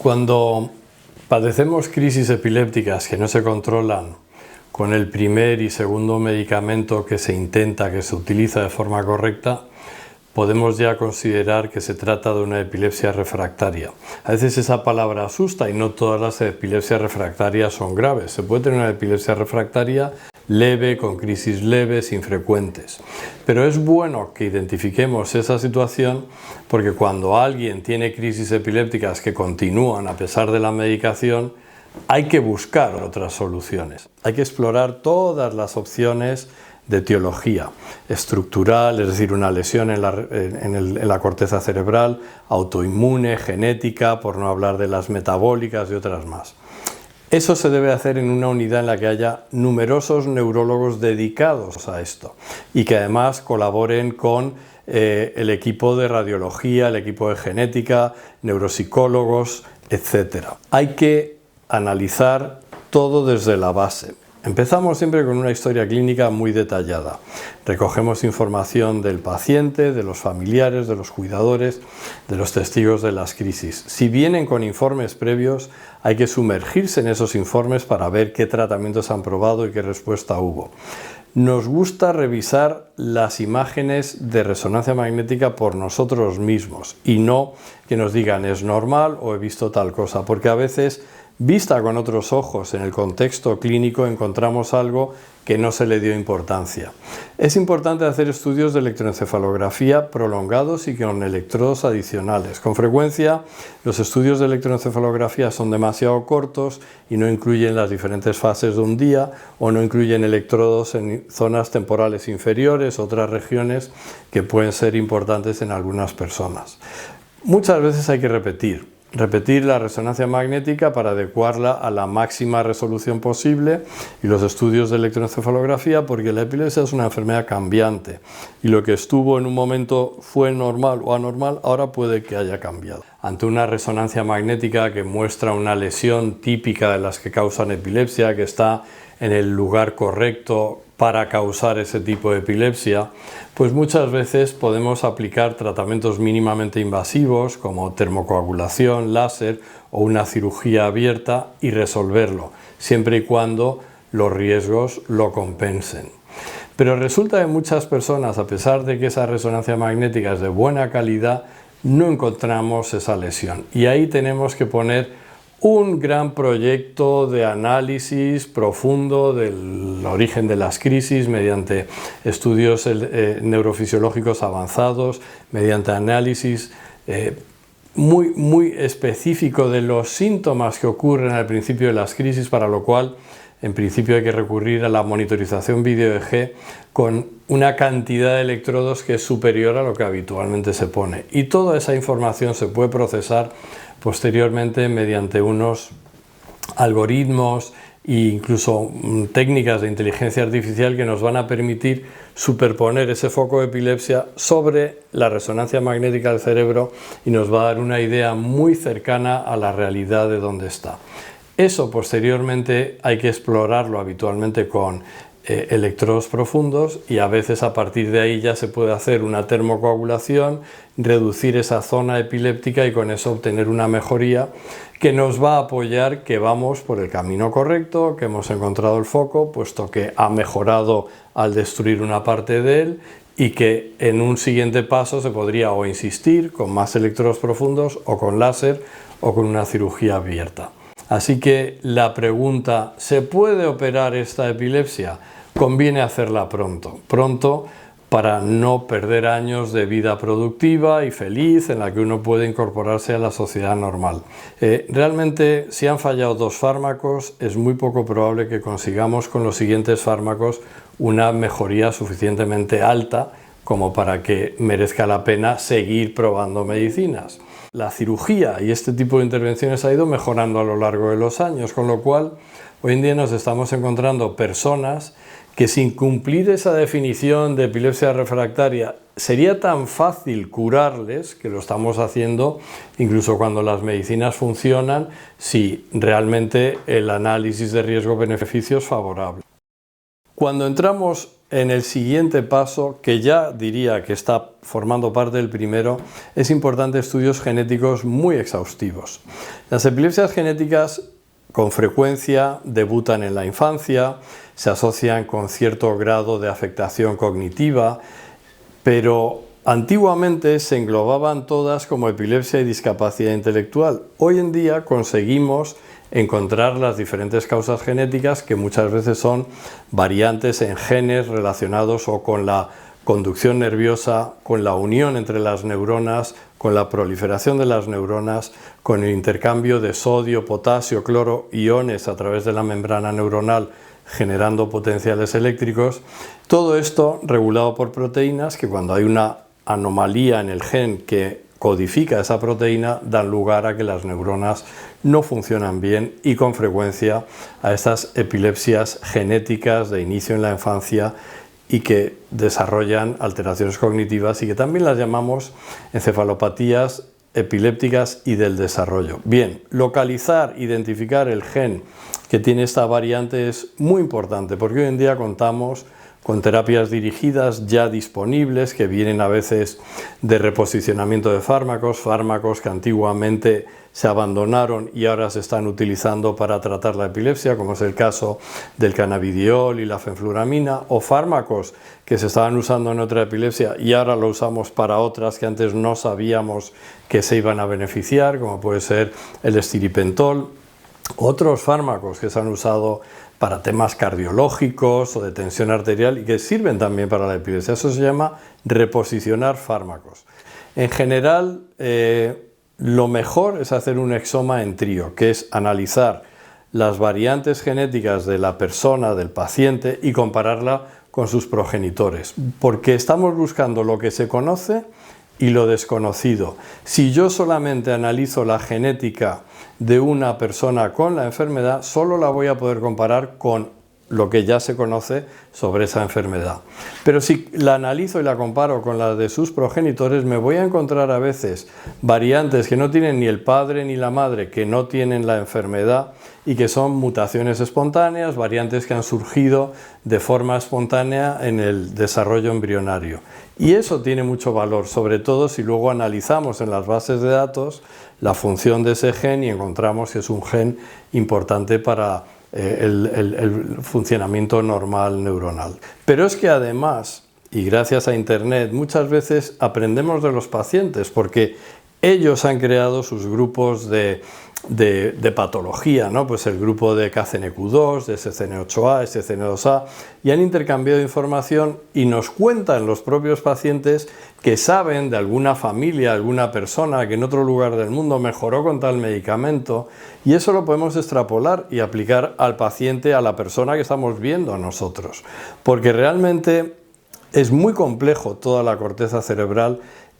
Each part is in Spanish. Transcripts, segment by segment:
Cuando padecemos crisis epilépticas que no se controlan con el primer y segundo medicamento que se utiliza de forma correcta, podemos ya considerar que se trata de una epilepsia refractaria. A veces esa palabra asusta y no todas las epilepsias refractarias son graves. Se puede tener una epilepsia refractaria leve, con crisis leves, infrecuentes. Pero es bueno que identifiquemos esa situación porque cuando alguien tiene crisis epilépticas que continúan a pesar de la medicación, hay que buscar otras soluciones. Hay que explorar todas las opciones de etiología estructural, es decir, una lesión en la corteza cerebral, autoinmune, genética, por no hablar de las metabólicas y otras más. Eso se debe hacer en una unidad en la que haya numerosos neurólogos dedicados a esto y que además colaboren con el equipo de radiología, el equipo de genética, neuropsicólogos, etc. Hay que analizar todo desde la base. Empezamos siempre con una historia clínica muy detallada. Recogemos información del paciente, de los familiares, de los cuidadores, de los testigos de las crisis. Si vienen con informes previos, hay que sumergirse en esos informes para ver qué tratamientos han probado y qué respuesta hubo. Nos gusta revisar las imágenes de resonancia magnética por nosotros mismos y no que nos digan es normal o he visto tal cosa, porque a veces vista con otros ojos en el contexto clínico encontramos algo que no se le dio importancia. Es importante hacer estudios de electroencefalografía prolongados y con electrodos adicionales. Con frecuencia los estudios de electroencefalografía son demasiado cortos y no incluyen las diferentes fases de un día o no incluyen electrodos en zonas temporales inferiores, otras regiones que pueden ser importantes en algunas personas. Muchas veces hay que repetir la resonancia magnética para adecuarla a la máxima resolución posible y los estudios de electroencefalografía, porque la epilepsia es una enfermedad cambiante y lo que estuvo en un momento fue normal o anormal, ahora puede que haya cambiado. Ante una resonancia magnética que muestra una lesión típica de las que causan epilepsia, que está en el lugar correcto para causar ese tipo de epilepsia, pues muchas veces podemos aplicar tratamientos mínimamente invasivos como termocoagulación, láser o una cirugía abierta y resolverlo, siempre y cuando los riesgos lo compensen. Pero resulta que muchas personas, a pesar de que esa resonancia magnética es de buena calidad, no encontramos esa lesión y ahí tenemos que poner un gran proyecto de análisis profundo del origen de las crisis mediante estudios neurofisiológicos avanzados, mediante análisis muy específico de los síntomas que ocurren al principio de las crisis, para lo cual en principio hay que recurrir a la monitorización vídeo EEG con una cantidad de electrodos que es superior a lo que habitualmente se pone. Y toda esa información se puede procesar posteriormente mediante unos algoritmos e incluso técnicas de inteligencia artificial que nos van a permitir superponer ese foco de epilepsia sobre la resonancia magnética del cerebro y nos va a dar una idea muy cercana a la realidad de dónde está. Eso posteriormente hay que explorarlo habitualmente con electrodos profundos y a veces a partir de ahí ya se puede hacer una termocoagulación, reducir esa zona epiléptica y con eso obtener una mejoría que nos va a apoyar que vamos por el camino correcto, que hemos encontrado el foco, puesto que ha mejorado al destruir una parte de él y que en un siguiente paso se podría o insistir con más electrodos profundos o con láser o con una cirugía abierta. Así que la pregunta, ¿se puede operar esta epilepsia? Conviene hacerla pronto para no perder años de vida productiva y feliz en la que uno puede incorporarse a la sociedad normal. Realmente, si han fallado 2 fármacos, es muy poco probable que consigamos con los siguientes fármacos una mejoría suficientemente alta como para que merezca la pena seguir probando medicinas. La cirugía y este tipo de intervenciones ha ido mejorando a lo largo de los años, con lo cual hoy en día nos estamos encontrando personas que sin cumplir esa definición de epilepsia refractaria sería tan fácil curarles, que lo estamos haciendo incluso cuando las medicinas funcionan, si realmente el análisis de riesgo-beneficio es favorable. Cuando entramos en el siguiente paso, que ya diría que está formando parte del primero, es importante estudios genéticos muy exhaustivos. Las epilepsias genéticas con frecuencia debutan en la infancia, se asocian con cierto grado de afectación cognitiva, pero antiguamente se englobaban todas como epilepsia y discapacidad intelectual. Hoy en día conseguimos encontrar las diferentes causas genéticas, que muchas veces son variantes en genes relacionados o con la conducción nerviosa, con la unión entre las neuronas, con la proliferación de las neuronas, con el intercambio de sodio, potasio, cloro, iones a través de la membrana neuronal, generando potenciales eléctricos. Todo esto regulado por proteínas que, cuando hay una anomalía en el gen que codifica esa proteína, dan lugar a que las neuronas no funcionan bien y con frecuencia a estas epilepsias genéticas de inicio en la infancia y que desarrollan alteraciones cognitivas y que también las llamamos encefalopatías epilépticas y del desarrollo. Bien, localizar, identificar el gen que tiene esta variante es muy importante, porque hoy en día contamos con terapias dirigidas ya disponibles que vienen a veces de reposicionamiento de fármacos que antiguamente se abandonaron y ahora se están utilizando para tratar la epilepsia, como es el caso del cannabidiol y la fenfluramina, o fármacos que se estaban usando en otra epilepsia y ahora lo usamos para otras que antes no sabíamos que se iban a beneficiar, como puede ser el estiripentol. Otros fármacos que se han usado para temas cardiológicos o de tensión arterial y que sirven también para la epilepsia. Eso se llama reposicionar fármacos. En general, lo mejor es hacer un exoma en trío, que es analizar las variantes genéticas de la persona, del paciente, y compararla con sus progenitores, porque estamos buscando lo que se conoce y lo desconocido. Si yo solamente analizo la genética de una persona con la enfermedad, solo la voy a poder comparar con lo que ya se conoce sobre esa enfermedad. Pero si la analizo y la comparo con la de sus progenitores, me voy a encontrar a veces variantes que no tienen ni el padre ni la madre, que no tienen la enfermedad y que son mutaciones espontáneas, variantes que han surgido de forma espontánea en el desarrollo embrionario. Y eso tiene mucho valor, sobre todo si luego analizamos en las bases de datos la función de ese gen y encontramos que es un gen importante para el funcionamiento normal neuronal. Pero es que además, y gracias a Internet, muchas veces aprendemos de los pacientes, porque ellos han creado sus grupos de patología, ¿no? Pues el grupo de KCNQ2, de SCN8A, SCN2A, y han intercambiado información y nos cuentan los propios pacientes que saben de alguna familia, alguna persona que en otro lugar del mundo mejoró con tal medicamento, y eso lo podemos extrapolar y aplicar al paciente, a la persona que estamos viendo a nosotros, porque realmente es muy complejo toda la corteza cerebral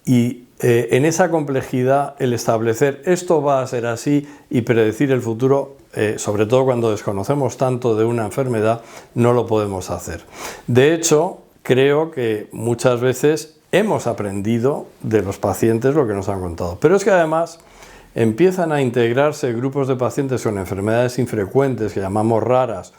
y en esa complejidad el establecer esto va a ser así y predecir el futuro, sobre todo cuando desconocemos tanto de una enfermedad, no lo podemos hacer. De hecho, creo que muchas veces hemos aprendido de los pacientes lo que nos han contado, pero es que además empiezan a integrarse grupos de pacientes con enfermedades infrecuentes que llamamos raras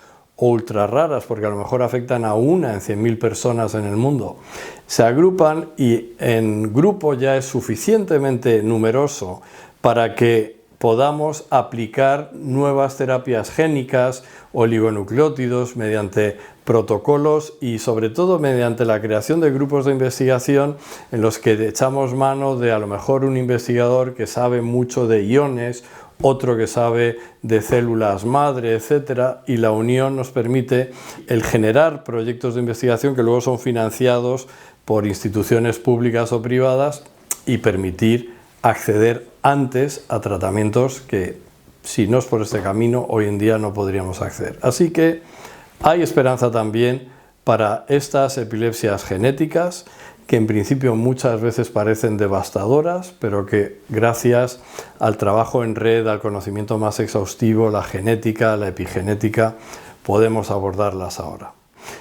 o ultra raras, porque a lo mejor afectan a una en 100.000 personas en el mundo, se agrupan y en grupo ya es suficientemente numeroso para que podamos aplicar nuevas terapias génicas, oligonucleótidos, mediante protocolos y sobre todo mediante la creación de grupos de investigación en los que echamos mano de a lo mejor un investigador que sabe mucho de iones, otro que sabe de células madre, etcétera, y la unión nos permite el generar proyectos de investigación que luego son financiados por instituciones públicas o privadas y permitir acceder antes a tratamientos que, si no es por este camino, hoy en día no podríamos acceder. Así que hay esperanza también para estas epilepsias genéticas, que en principio muchas veces parecen devastadoras, pero que gracias al trabajo en red, al conocimiento más exhaustivo, la genética, la epigenética, podemos abordarlas ahora.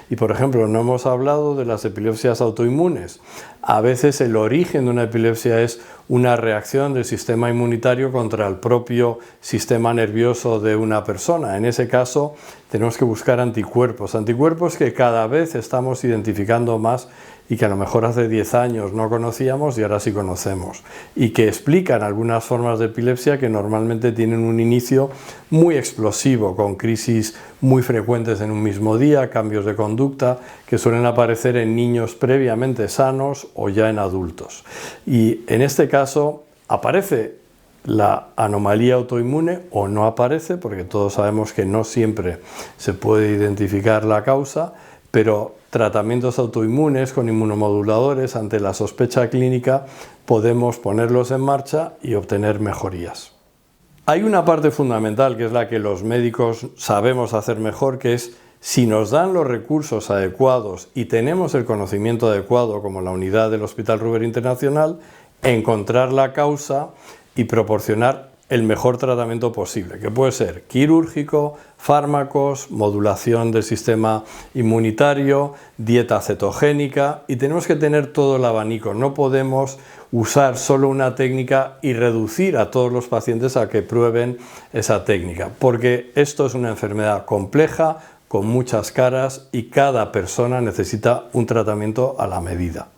Y por ejemplo, no hemos hablado de las epilepsias autoinmunes. A veces el origen de una epilepsia es una reacción del sistema inmunitario contra el propio sistema nervioso de una persona. En ese caso tenemos que buscar anticuerpos que cada vez estamos identificando más y que a lo mejor hace 10 años no conocíamos y ahora sí conocemos, y que explican algunas formas de epilepsia que normalmente tienen un inicio muy explosivo, con crisis muy frecuentes en un mismo día, cambios de conducta que suelen aparecer en niños previamente sanos o ya en adultos. Y en este caso aparece la anomalía autoinmune o no aparece, porque todos sabemos que no siempre se puede identificar la causa, pero tratamientos autoinmunes con inmunomoduladores ante la sospecha clínica podemos ponerlos en marcha y obtener mejorías. Hay una parte fundamental que es la que los médicos sabemos hacer mejor, que es si nos dan los recursos adecuados y tenemos el conocimiento adecuado, como la unidad del Hospital Ruber Internacional, encontrar la causa y proporcionar el mejor tratamiento posible, que puede ser quirúrgico, fármacos, modulación del sistema inmunitario, dieta cetogénica, y tenemos que tener todo el abanico. No podemos usar solo una técnica y reducir a todos los pacientes a que prueben esa técnica, porque esto es una enfermedad compleja, con muchas caras, y cada persona necesita un tratamiento a la medida.